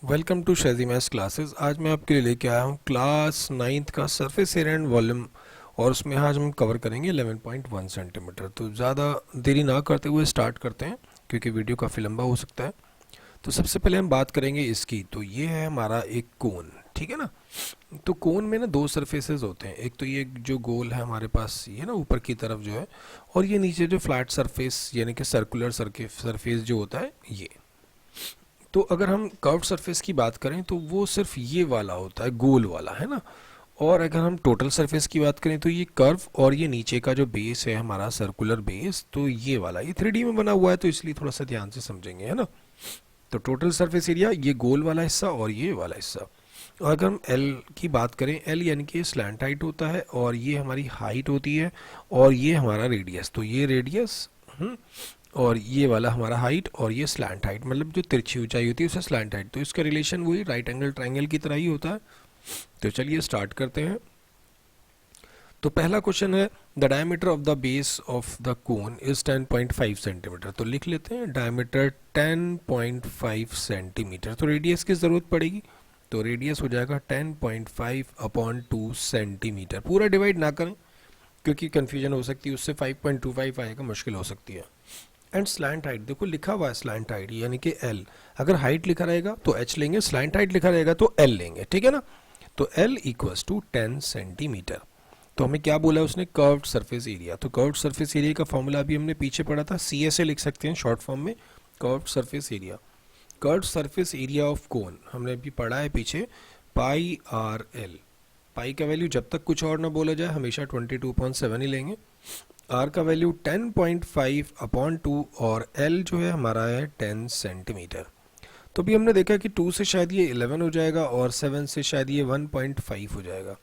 Welcome to Sheji maths classes. आज मैं आपके लिए लेके आया हूँ क्लास 9th का सरफेस एरिया एंड वॉल्यूम, और उसमें आज हम कवर करेंगे 11.1 सेंटीमीटर। तो ज़्यादा देरी ना करते हुए स्टार्ट करते हैं, क्योंकि वीडियो काफ़ी लंबा हो सकता है। तो सबसे पहले हम बात करेंगे इसकी। तो ये है हमारा एक कोन, ठीक है ना। तो कोन में ना दो सरफेसेस होते हैं। एक तो ये जो गोल है हमारे पास, ये ना ऊपर की तरफ जो है, और ये नीचे जो फ्लैट सरफेस यानी कि सर्कुलर सरफेस जो होता है ये। तो अगर हम कर्व्ड सरफेस की बात करें तो वो सिर्फ ये वाला होता है, गोल वाला, है ना। और अगर हम टोटल सरफेस की बात करें तो ये कर्व और ये नीचे का जो बेस है हमारा सर्कुलर बेस, तो ये वाला, ये 3D में बना हुआ है तो इसलिए थोड़ा सा ध्यान से समझेंगे, है ना। तो टोटल सरफेस एरिया ये गोल वाला हिस्सा और ये वाला हिस्सा। और अगर हम एल की बात करें, एल यानी कि स्लैंट हाइट होता है, और ये हमारी हाइट होती है, और ये हमारा रेडियस। तो ये रेडियस और ये वाला हमारा हाइट, और ये स्लैंट हाइट, मतलब जो तिरछी ऊंचाई होती है उसे स्लैंट हाइट। तो इसका रिलेशन वही राइट एंगल ट्राइंगल की तरह ही होता है। तो चलिए स्टार्ट करते हैं। तो पहला क्वेश्चन है, the diameter of the base of the cone is 10.5 centimetre. तो लिख लेते हैं डायमीटर 10.5 सेंटीमीटर। तो रेडियस की ज़रूरत पड़ेगी, तो रेडियस हो जाएगा 10.5 अपॉन 2 सेंटीमीटर। पूरा डिवाइड ना करें क्योंकि कन्फ्यूजन हो सकती है, उससे 5.25 आएगा, मुश्किल हो सकती है। एंड स्लैंट हाइट, देखो लिखा हुआ है स्लैंट हाइट यानी कि एल। अगर हाइट लिखा रहेगा तो एच लेंगे, स्लैंट हाइट लिखा रहेगा तो एल लेंगे, ठीक है ना। तो एल इक्वल्स टू 10 सेंटीमीटर। तो हमें क्या बोला है उसने, कर्व्ड सरफेस एरिया। तो कर्व्ड सरफेस एरिया का फॉर्मूला अभी हमने पीछे पढ़ा था, सी एस ए लिख सकते हैं शॉर्ट फॉर्म में, curved surface area. Curved surface area of कोन हमने अभी पढ़ा है पीछे, पाई आर एल। पाई का वैल्यू जब तक कुछ और ना बोला जाए हमेशा 22.7 ही लेंगे। आर का वैल्यू 10.5 अपॉन 2, और एल जो है हमारा है 10 सेंटीमीटर। तो भी हमने देखा कि 2 से शायद ये 11 हो जाएगा, और 7 से शायद ये 1.5 हो जाएगा।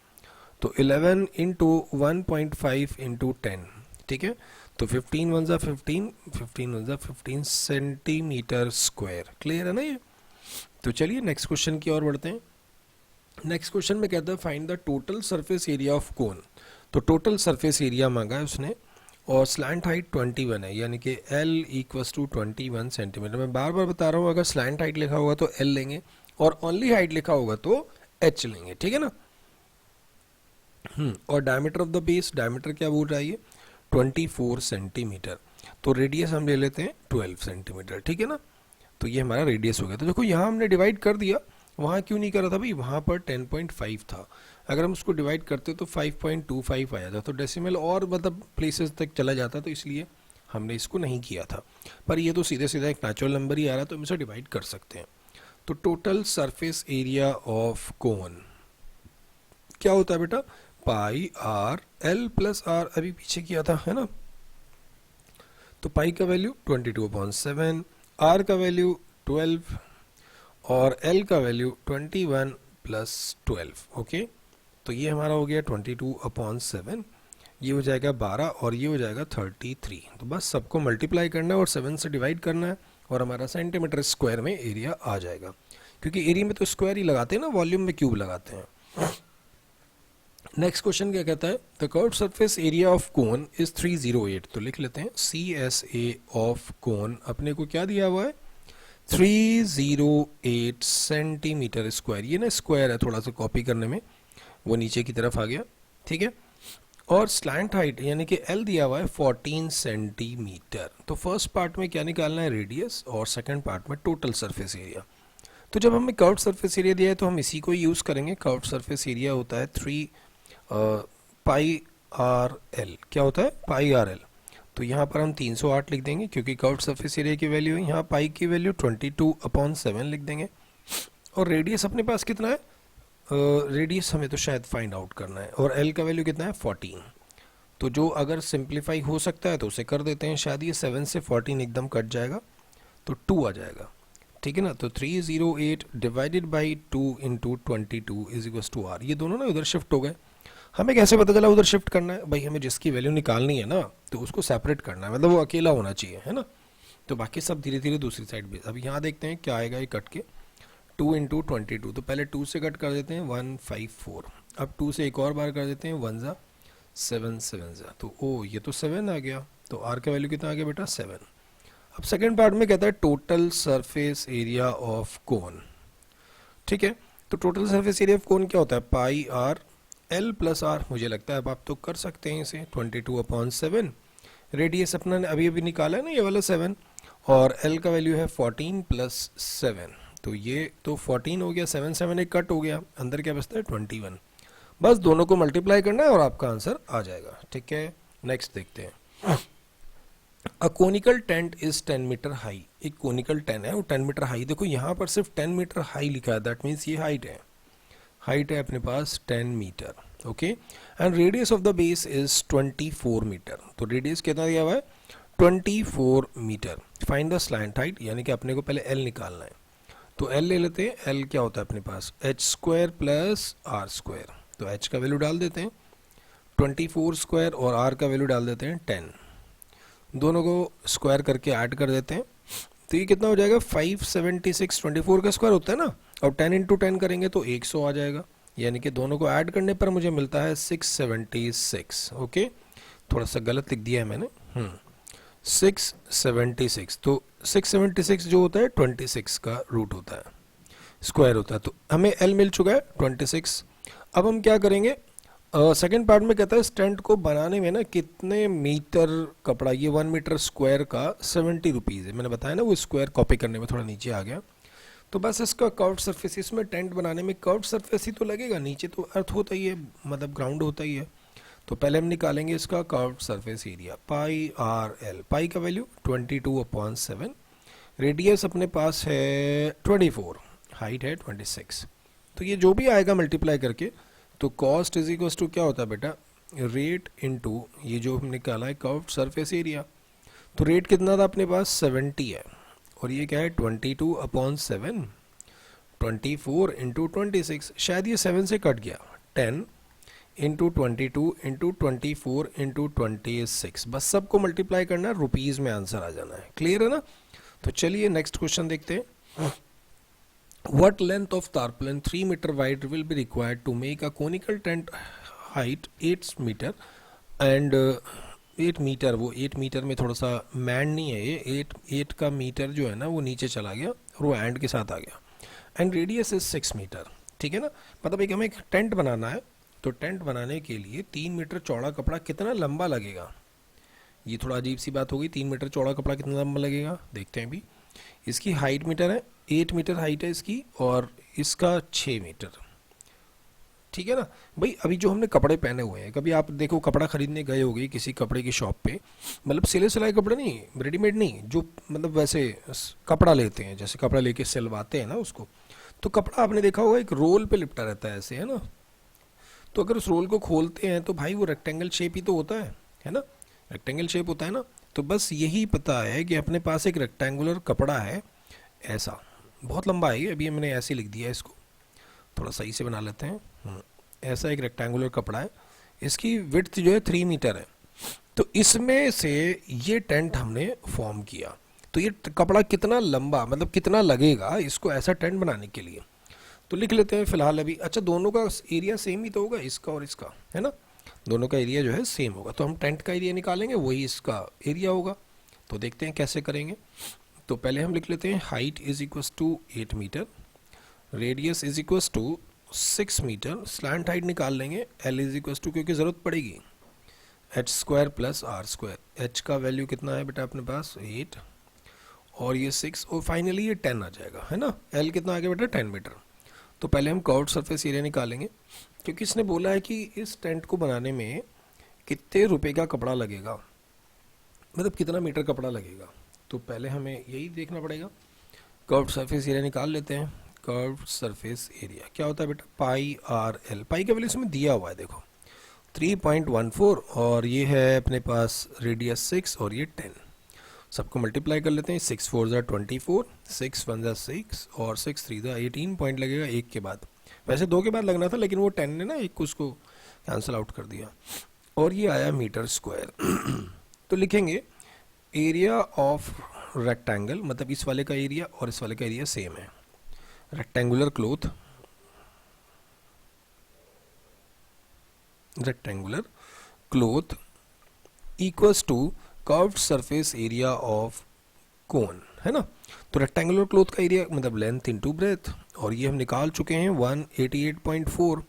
तो 11 इंटू 1.5 इंटू 10, ठीक है। तो 15 वन ज़ा 15, 15 वन ज़ा 15 सेंटीमीटर स्क्वायर। क्लियर है ना ये। तो चलिए नेक्स्ट क्वेश्चन की ओर बढ़ते हैं। नेक्स्ट क्वेश्चन में कहता है find the total surface area of कोन। तो टोटल सरफेस एरिया मांगा है उसने, और स्लैंट हाइट 21 है, यानी कि L इक्वल्स टू 21 सेंटीमीटर। मैं बार बार बता रहा हूँ, अगर स्लैंट हाइट लिखा होगा तो L लेंगे, और ओनली हाइट लिखा होगा तो H लेंगे, ठीक है ना। और diameter of the base, diameter क्या बोल रहा है ये, 24 सेंटीमीटर। तो रेडियस हम ले लेते हैं 12 सेंटीमीटर, ठीक है ना। तो ये हमारा रेडियस हो गया। तो देखो यहाँ हमने डिवाइड कर दिया, वहाँ क्यों नहीं करा था भाई, वहाँ पर 10.5 था। अगर हम उसको डिवाइड करते तो 5.25 आ जाता, तो डेसिमल और मतलब प्लेसेस तक चला जाता, तो इसलिए हमने इसको नहीं किया था। पर ये तो सीधे सीधा एक नेचुरल नंबर ही आ रहा, तो हम इसे डिवाइड कर सकते हैं। तो टोटल सरफेस एरिया ऑफ कोन क्या होता है बेटा, पाई आर एल प्लस आर, अभी पीछे किया था, है ना। तो पाई का वैल्यू 22/7, आर का वैल्यू 12, और एल का वैल्यू 21 प्लस 12, ओके। तो ये हमारा हो गया 22/7, ये हो जाएगा 12, और ये हो जाएगा 33। तो बस सबको मल्टीप्लाई करना है और 7 से डिवाइड करना है, और हमारा सेंटीमीटर स्क्वायर में एरिया आ जाएगा। क्योंकि एरिया में तो स्क्वायर ही लगाते हैं ना, वॉल्यूम में क्यूब लगाते हैं। नेक्स्ट क्वेश्चन क्या कहता है, the curved surface area of cone is 308। तो लिख लेते हैं C S A of cone अपने को क्या दिया हुआ है, 308 सेंटीमीटर स्क्वायर। ये ना स्क्वायर है, थोड़ा सा कॉपी करने में वो नीचे की तरफ आ गया, ठीक है। और स्लैंट हाइट यानी कि एल दिया हुआ है 14 सेंटीमीटर। तो फर्स्ट पार्ट में क्या निकालना है, रेडियस, और सेकंड पार्ट में टोटल सरफेस एरिया। तो जब हमें कर्व्ड सरफेस एरिया दिया है तो हम इसी को यूज़ करेंगे। कर्व्ड सरफेस एरिया होता है 3 पाई आर एल। क्या होता है, पाई आर एल। तो यहाँ पर हम 308 लिख देंगे, क्योंकि कर्व्ड सरफेस एरिया की वैल्यू है, यहाँ पाई की वैल्यू 22/7 लिख देंगे। और रेडियस अपने पास कितना है, रेडियस हमें तो शायद फाइंड आउट करना है, और एल का वैल्यू कितना है 14। तो जो अगर सिंप्लीफाई हो सकता है तो उसे कर देते हैं, शायद ये 7 से 14 एकदम कट जाएगा तो 2 आ जाएगा, ठीक है ना। तो 308 divided by 2 into 22 is equals to R. ये दोनों ना उधर शिफ्ट हो गए। हमें कैसे पता चला उधर शिफ्ट करना है भाई, हमें जिसकी वैल्यू निकालनी है ना तो उसको सेपरेट करना है, मतलब वो अकेला होना चाहिए, है ना। तो बाकी सब धीरे धीरे दूसरी साइड भी। अब यहाँ देखते हैं क्या आएगा ये कट के, 2 इंटू 22। तो पहले 2 से कट कर देते हैं 154, अब 2 से एक और बार कर देते हैं 1 ज़ा 7 7 ज़ा, तो ओ ये तो 7 आ गया। तो आर का वैल्यू कितना आ गया बेटा, 7। अब सेकेंड पार्ट में कहता है टोटल सरफेस एरिया ऑफ कोन। ठीक है। तो टोटल सरफेस एरिया ऑफ कोन क्या होता है, पाई आर एल प्लस आर। मुझे लगता है अब आप तो कर सकते हैं इसे, 22/7। रेडियस अपना ने अभी अभी निकाला है ना ये वाला 7, और एल का वैल्यू है 14 + 7। तो ये तो 14 हो गया, 7 7 एक कट हो गया, अंदर क्या बचता है 21। बस दोनों को मल्टीप्लाई करना है और आपका आंसर आ जाएगा। ठीक है, नेक्स्ट देखते हैं। A conical tent is 10 metre high. एक कोनिकल टेंट है वो 10 मीटर हाई। देखो यहाँ पर सिर्फ 10 मीटर हाई लिखा है, दैट मीन्स ये हाइट है। हाइट है अपने पास 10 metre, okay. And radius of the base is 24 metre. तो रेडियस कितना दिया हुआ है, 24 metre. Find the slant height, यानी कि अपने को पहले एल निकालना है। तो एल ले लेते हैं। एल क्या होता है अपने पास, h² + r²। तो h का वैल्यू डाल देते हैं 24² और r का वैल्यू डाल देते हैं 10। दोनों को स्क्वायर करके ऐड कर देते हैं। तो ये कितना हो जाएगा, 576। 24 का स्क्वायर होता है ना, और 10 × 10 करेंगे तो 100 आ जाएगा। यानी कि दोनों को ऐड करने पर मुझे मिलता है 676। ओके, थोड़ा सा गलत लिख दिया है मैंने। 676। तो 676 जो होता है 26 का रूट होता है, स्क्वायर होता है। तो हमें एल मिल चुका है 26। अब हम क्या करेंगे, सेकेंड पार्ट में कहता है स्टेंट को बनाने में ना कितने मीटर कपड़ा, ये 1 मीटर स्क्वायर का 70 रुपीज़ है। मैंने बताया ना वो स्क्वायर कॉपी करने में थोड़ा नीचे आ गया। तो बस इसका कर्व्ड सरफेस, इसमें टेंट बनाने में कर्व्ड सरफेस ही तो लगेगा, नीचे तो अर्थ होता ही है, मतलब ग्राउंड होता ही है। तो पहले हम निकालेंगे इसका कर्व्ड सरफेस एरिया, पाई आर एल। पाई का वैल्यू 22/7, रेडियस अपने पास है 24, हाइट है 26। तो ये जो भी आएगा मल्टीप्लाई करके, तो कॉस्ट इज इक्वल टू क्या होता है बेटा, रेट इनटू ये जो हमने निकाला है कर्व्ड सरफेस एरिया। तो रेट कितना था अपने पास, 70 है, और ये क्या है 22/7, 24 × 26। शायद ये 7 से कट गया, 10 × 22 × 24 × 26। बस सबको मल्टीप्लाई करना है, रुपीज़ में आंसर आ जाना है। क्लियर है ना। तो चलिए नेक्स्ट क्वेश्चन देखते हैं। What length of tarpaulin 3 meter wide will be required to make a conical tent height 8 meter and 8 metre, वो 8 मीटर में थोड़ा सा मैन नहीं है ये, 8 का मीटर जो है ना वो नीचे चला गया और वो एंड के साथ आ गया। एंड रेडियस इज 6 मीटर, ठीक है ना। मतलब एक हमें एक टेंट बनाना है, तो टेंट बनाने के लिए 3 मीटर चौड़ा कपड़ा कितना लंबा लगेगा। ये थोड़ा अजीब सी बात हो गई, 3 मीटर चौड़ा कपड़ा कितना लंबा लगेगा, देखते हैं भी। इसकी हाइट मीटर है, 8 मीटर हाइट है इसकी, और इसका 6 मीटर, ठीक है ना। भाई अभी जो हमने कपड़े पहने हुए हैं, कभी आप देखो कपड़ा खरीदने गए होगे किसी कपड़े की शॉप पे, मतलब सिले सिलाए कपड़े नहीं, रेडीमेड नहीं, जो मतलब वैसे कपड़ा लेते हैं, जैसे कपड़ा लेके सिलवाते हैं ना उसको। तो कपड़ा आपने देखा होगा एक रोल पे लिपटा रहता है ऐसे, है ना। तो अगर उस रोल को खोलते हैं तो भाई वो रेक्टेंगल शेप ही तो होता है ना, रेक्टेंगल शेप होता है ना। तो बस यही पता है कि अपने पास एक रेक्टेंगुलर कपड़ा है ऐसा, बहुत लंबा है ये, अभी मैंने ऐसे लिख दिया, इसको थोड़ा सही से बना लेते हैं। ऐसा एक रेक्टेंगुलर कपड़ा है, इसकी विड्थ जो है 3 मीटर है। तो इसमें से ये टेंट हमने फॉर्म किया, तो ये कपड़ा कितना लंबा, मतलब कितना लगेगा इसको ऐसा टेंट बनाने के लिए, तो लिख लेते हैं फिलहाल अभी। अच्छा, दोनों का एरिया सेम ही तो होगा, इसका और इसका, है ना। दोनों का एरिया जो है सेम होगा, तो हम टेंट का एरिया निकालेंगे, वही इसका एरिया होगा। तो देखते हैं कैसे करेंगे। तो पहले हम लिख लेते हैं height is equals to 8 metre, radius is equals to 6 metre, slant height निकाल लेंगे, एल इज इक्वस टू, क्योंकि ज़रूरत पड़ेगी, h² + r²। h का वैल्यू कितना है बेटा अपने पास 8, और ये 6, और फाइनली ये 10 आ जाएगा, है ना। l कितना आ गया बेटा 10 मीटर। तो पहले हम कर्व्ड सरफेस एरिया निकालेंगे, क्योंकि इसने बोला है कि इस टेंट को बनाने में कितने रुपए का कपड़ा लगेगा, मतलब कितना मीटर कपड़ा लगेगा। तो पहले हमें यही देखना पड़ेगा। कर्व्ड सरफेस एरिया निकाल लेते हैं। कर्व्ड सरफेस एरिया क्या होता है बेटा, पाई आर एल। पाई का वैल्यू इसमें दिया हुआ है, देखो 3.14, और ये है अपने पास रेडियस 6 और ये 10। सबको मल्टीप्लाई कर लेते हैं, 6 4 ज़ा 24, 6 1 ज़ा 6 और 6 3 ज़ा 18 पॉइंट लगेगा एक के बाद। वैसे 2 के बाद लगना था, लेकिन वो 10 ने ना एक को उसको कैंसिल आउट कर दिया, और ये आया मीटर स्क्वायर। तो लिखेंगे एरिया ऑफ रेक्टेंगल, मतलब इस वाले का एरिया और इस वाले का एरिया सेम है। Rectangular cloth equals to curved surface area of cone, है ना। तो रेक्टेंगुलर क्लोथ का एरिया मतलब लेंथ इनटू ब्रेथ, और ये हम निकाल चुके हैं 188.4।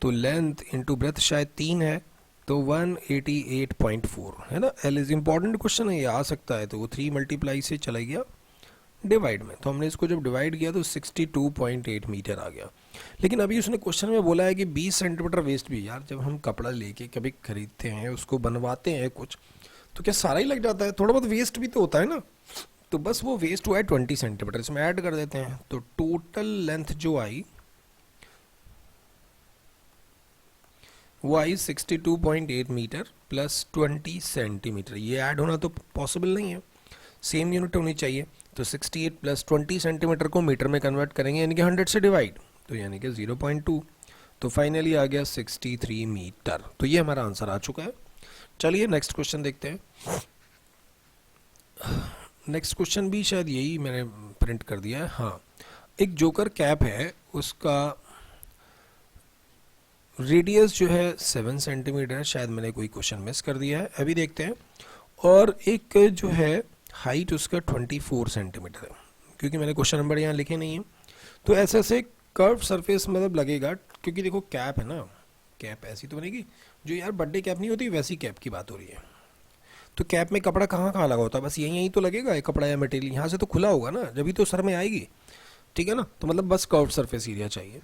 तो लेंथ इनटू ब्रेथ शायद 3 है, तो 188.4 है ना। एल इज इम्पॉर्टेंट क्वेश्चन है, ये आ सकता है। तो वो 3 मल्टीप्लाई से चला गया डिवाइड में, तो हमने इसको जब डिवाइड किया तो 62.8 मीटर आ गया। लेकिन अभी उसने क्वेश्चन में बोला है कि 20 सेंटीमीटर वेस्ट भी। यार जब हम कपड़ा लेके कभी खरीदते हैं, उसको बनवाते हैं कुछ, तो क्या सारा ही लग जाता है? थोड़ा बहुत वेस्ट भी तो होता है ना। तो बस वो वेस्ट हुआ है 20 सेंटीमीटर, इसमें ऐड कर देते हैं। तो टोटल लेंथ जो आई वो आई 62.8 मीटर प्लस 20 सेंटीमीटर। ये ऐड होना तो पॉसिबल नहीं है, सेम यूनिट होनी चाहिए। तो 68 प्लस 20 सेंटीमीटर को मीटर में कन्वर्ट करेंगे, यानी कि 100 से डिवाइड, तो यानी कि 0.2। तो फाइनली आ गया 63 मीटर। तो ये हमारा आंसर आ चुका है। चलिए नेक्स्ट क्वेश्चन देखते हैं। नेक्स्ट क्वेश्चन भी शायद यही मैंने प्रिंट कर दिया है। हाँ, एक जोकर कैप है, उसका रेडियस जो है 7 सेंटीमीटर, शायद मैंने कोई क्वेश्चन मिस कर दिया है, अभी देखते हैं। और एक जो है हाइट उसका 24 सेंटीमीटर है, क्योंकि मैंने क्वेश्चन नंबर यहाँ लिखे नहीं है। तो ऐसे ऐसे कर्व सरफेस मतलब लगेगा, क्योंकि देखो कैप है ना, कैप ऐसी तो बनेगी, जो यार बर्थडे कैप नहीं होती वैसी कैप की बात हो रही है। तो कैप में कपड़ा कहाँ कहाँ लगा होता है? बस यहीं यहीं तो लगेगा ये कपड़ा या मटेरियल, यहाँ से तो खुला होगा ना, जब भी तो सर में आएगी, ठीक है ना। तो मतलब बस कर्व सरफेस एरिया चाहिए।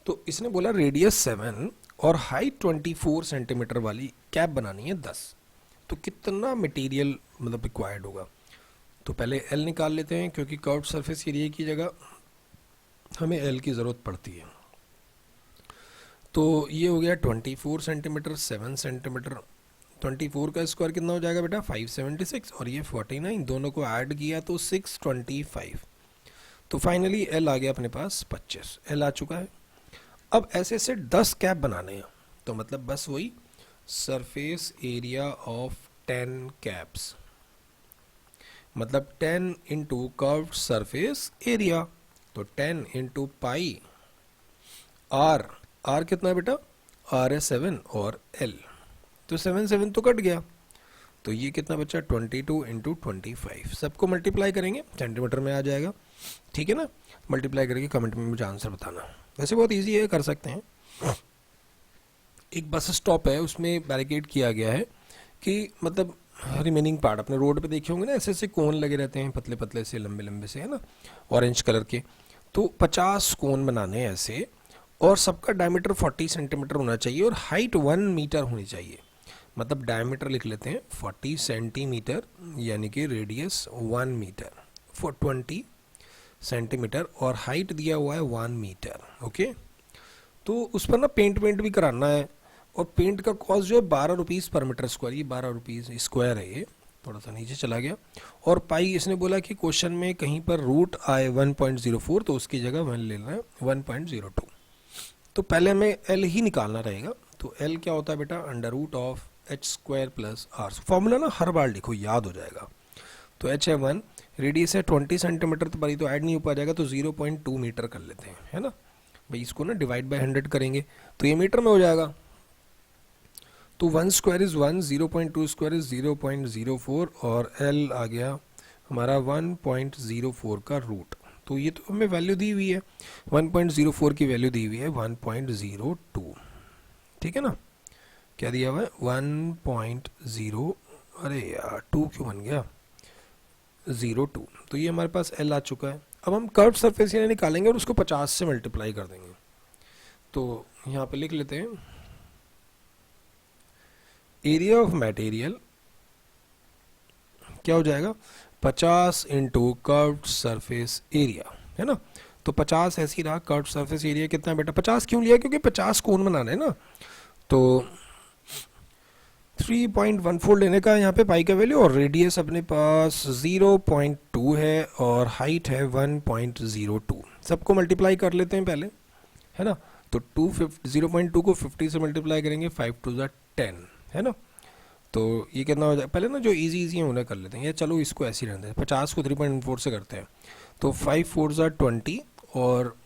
तो इसने बोला रेडियस 7 और हाइट 24 सेंटीमीटर वाली कैप बनानी है 10। तो कितना मटेरियल मतलब रिक्वायर्ड होगा? तो पहले एल निकाल लेते हैं, क्योंकि कर्व सरफेस एरिया की जगह हमें एल की ज़रूरत पड़ती है। तो ये हो गया 24 सेंटीमीटर, 7 सेंटीमीटर, 24 का स्क्वायर कितना हो जाएगा बेटा? 576, और ये 49, दोनों को ऐड किया तो 625। तो फाइनली एल आ गया अपने पास 25, एल आ चुका है। अब ऐसे ऐसे 10 कैप बनाने हैं, तो मतलब बस वही सरफेस एरिया ऑफ 10 कैप्स, मतलब 10 इंटू कर्व्ड सरफेस एरिया। तो 10 इंटू पाई आर, आर कितना है बेटा? आर है 7 और एल, तो 7 तो कट गया। तो ये कितना बचा? 22 इंटू 25। सबको मल्टीप्लाई करेंगे, सेंटीमीटर में आ जाएगा, ठीक है ना। मल्टीप्लाई करके कमेंट में मुझे आंसर बताना। वैसे बहुत इजी है, कर सकते हैं। एक बस स्टॉप है, उसमें बैरिकेड किया गया है कि मतलब रिमेनिंग पार्ट, अपने रोड पे देखे होंगे ना, ऐसे ऐसे कोन लगे रहते हैं, पतले पतले से, लंबे लंबे से, है ना, ऑरेंज कलर के। तो 50 कोन बनाने हैं ऐसे, और सबका डायमीटर 40 सेंटीमीटर होना चाहिए और हाइट 1 मीटर होनी चाहिए। मतलब डायमीटर लिख लेते हैं 40 सेंटीमीटर, यानी कि रेडियस 1 मीटर, 20 सेंटीमीटर, और हाइट दिया हुआ है 1 मीटर। ओके, तो उस पर ना पेंट भी कराना है, और पेंट का कॉस्ट जो है 12 रुपीज़ पर मीटर स्क्वायर, ये 12 रुपीज़ स्क्वायर है, ये थोड़ा सा नीचे चला गया। और पाई इसने बोला कि क्वेश्चन में कहीं पर रूट आए 1.04, तो उसकी जगह 1 ले लेना है 1.02। तो पहले हमें एल ही निकालना रहेगा। तो एल क्या होता है बेटा? Under root of H square plus R. Formula ना हर बार लिखो, याद हो जाएगा। तो एच है 1, रेडियस है 20 सेंटीमीटर, तो भाई तो ऐड नहीं हो पाएगा, तो 0.2 मीटर कर लेते हैं, है ना भाई। इसको ना डिवाइड बाय 100 करेंगे तो ये मीटर में हो जाएगा। तो 1 स्क्वायर इज़ 1, 0.2 स्क्वायर इज़ 0.04, और एल आ गया हमारा 1.04 का रूट। तो ये तो हमें वैल्यू दी हुई है, 1.04 की वैल्यू दी हुई है 1.02, ठीक है ना। क्या दिया हुआ है? 1.0, अरे यार 2 क्यों बन गया? 02। तो ये हमारे पास एल आ चुका है। अब हम कर्व सरफेस एरिया निकालेंगे और उसको 50 से मल्टीप्लाई कर देंगे। तो यहाँ पे लिख लेते हैं एरिया ऑफ मटेरियल क्या हो जाएगा? 50 इंटू कर्व्ड सरफेस एरिया, है ना। तो 50 ऐसी रहा, कर्व्ड सरफेस एरिया कितना बेटा? 50 क्यों लिया? क्योंकि 50 कोण बनाना है ना। तो 3.14 लेने का यहाँ पे पाई का वैल्यू, और रेडियस अपने पास 0.2 है, और हाइट है 1.02। सबको मल्टीप्लाई कर लेते हैं पहले, है ना। तो 0.2 को 50 से मल्टीप्लाई करेंगे, 5 टू ज़ा 10, है ना। तो ये कितना हो जाए? पहले ना जो इजी है उन्हें कर लेते हैं, या चलो इसको ऐसे ही रहने दें, 50 को 3.4 से करते हैं। तो 5 4 ज़ा 20, और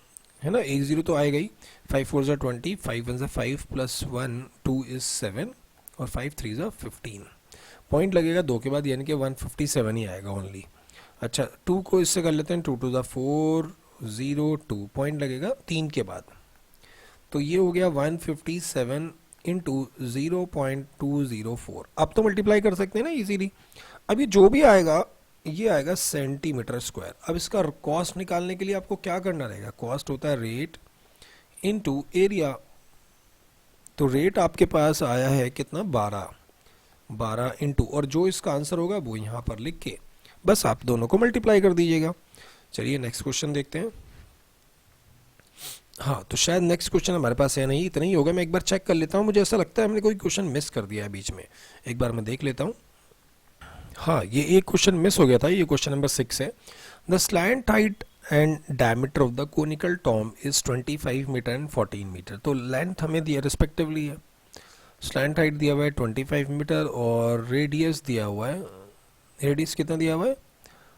है ना, एक जीरो तो आएगा ही। 5 4 ज़ा 20, 5 1 ज़ा 5 प्लस 1 2 इज़ 7, और 5 3 ज़ा 15। पॉइंट लगेगा 2 के बाद, यानी कि 157 ही आएगा ओनली। अच्छा 2 को इससे कर लेते हैं, 2 टू द 4, 0 2 पॉइंट लगेगा 3 के बाद, तो ये हो गया 157 इंटू 0.204। अब तो मल्टीप्लाई कर सकते हैं ना इजीली। अब ये जो भी आएगा ये आएगा सेंटीमीटर स्क्वायर। अब इसका कॉस्ट निकालने के लिए आपको क्या करना रहेगा, कॉस्ट होता है रेट इंटू एरिया। तो रेट आपके पास आया है कितना, 12 इंटू, और जो इसका आंसर होगा वो यहाँ पर लिख के बस आप दोनों को मल्टीप्लाई कर दीजिएगा। चलिए नेक्स्ट क्वेश्चन देखते हैं। हाँ तो शायद नेक्स्ट क्वेश्चन हमारे पास है नहीं, इतना ही होगा। मैं एक बार चेक कर लेता हूँ, मुझे ऐसा लगता है हमने कोई क्वेश्चन मिस कर दिया है बीच में, एक बार मैं देख लेता हूँ। हाँ ये एक क्वेश्चन मिस हो गया था, ये क्वेश्चन नंबर 6 है। The slant height and diameter of the conical tomb is 25 metre and 14 metre. तो लेंथ हमें दिया रिस्पेक्टिवली है, स्लैंट हाइट दिया हुआ है 25 मीटर और रेडियस दिया हुआ है, रेडियस कितना दिया हुआ है,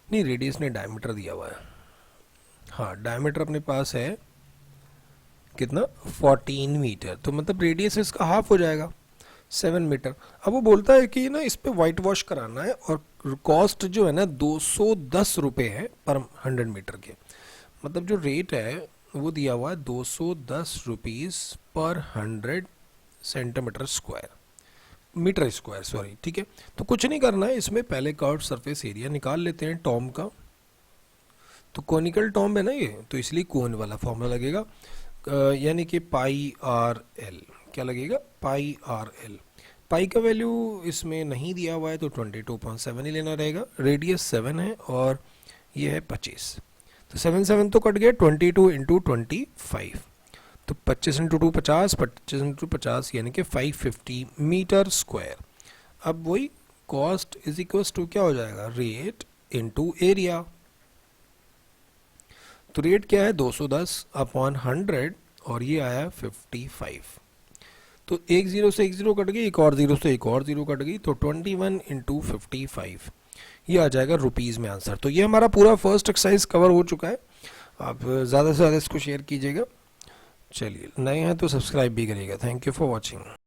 नहीं रेडियस ने डायमीटर दिया हुआ है। हाँ डायमीटर अपने पास है कितना, 14 मीटर, तो मतलब रेडियस इसका हाफ हो जाएगा 7 मीटर। अब वो बोलता है कि ना इस पे वाइट वॉश कराना है और कॉस्ट जो है ना 210 रुपये है पर 100 मीटर के, मतलब जो रेट है वो दिया हुआ है 210 रुपीज़ पर 100 centimetre square, metre square sorry, ठीक है। तो कुछ नहीं करना है इसमें, पहले कर्व सरफेस एरिया निकाल लेते हैं टॉम का। तो कोनिकल टॉम है ना ये, तो इसलिए कोन वाला फॉर्मूला लगेगा, यानी कि पाई आर एल, क्या लगेगा, पाई आर एल। पाई का वैल्यू इसमें नहीं दिया हुआ है तो 22.7 ही लेना रहेगा। रेडियस 7 है और ये है 25, तो 7 तो कट गया, 22 इंटू 25, तो 25 इंटू 2 50, 25 इंटू 50 यानी कि 550 मीटर स्क्वायर। अब वही कॉस्ट इज इक्वल टू क्या हो जाएगा, रेट इंटू एरिया। तो रेट क्या है 210 अपॉन 100 और ये आया 55। तो एक जीरो से एक जीरो कट गई, एक और जीरो से एक और जीरो कट गई, तो 21 इंटू 55 ये आ जाएगा रुपीज़ में आंसर। तो ये हमारा पूरा फर्स्ट एक्सरसाइज कवर हो चुका है। आप ज़्यादा से ज़्यादा इसको शेयर कीजिएगा। चलिए नए हैं तो सब्सक्राइब भी करिएगा। Thank you for watching.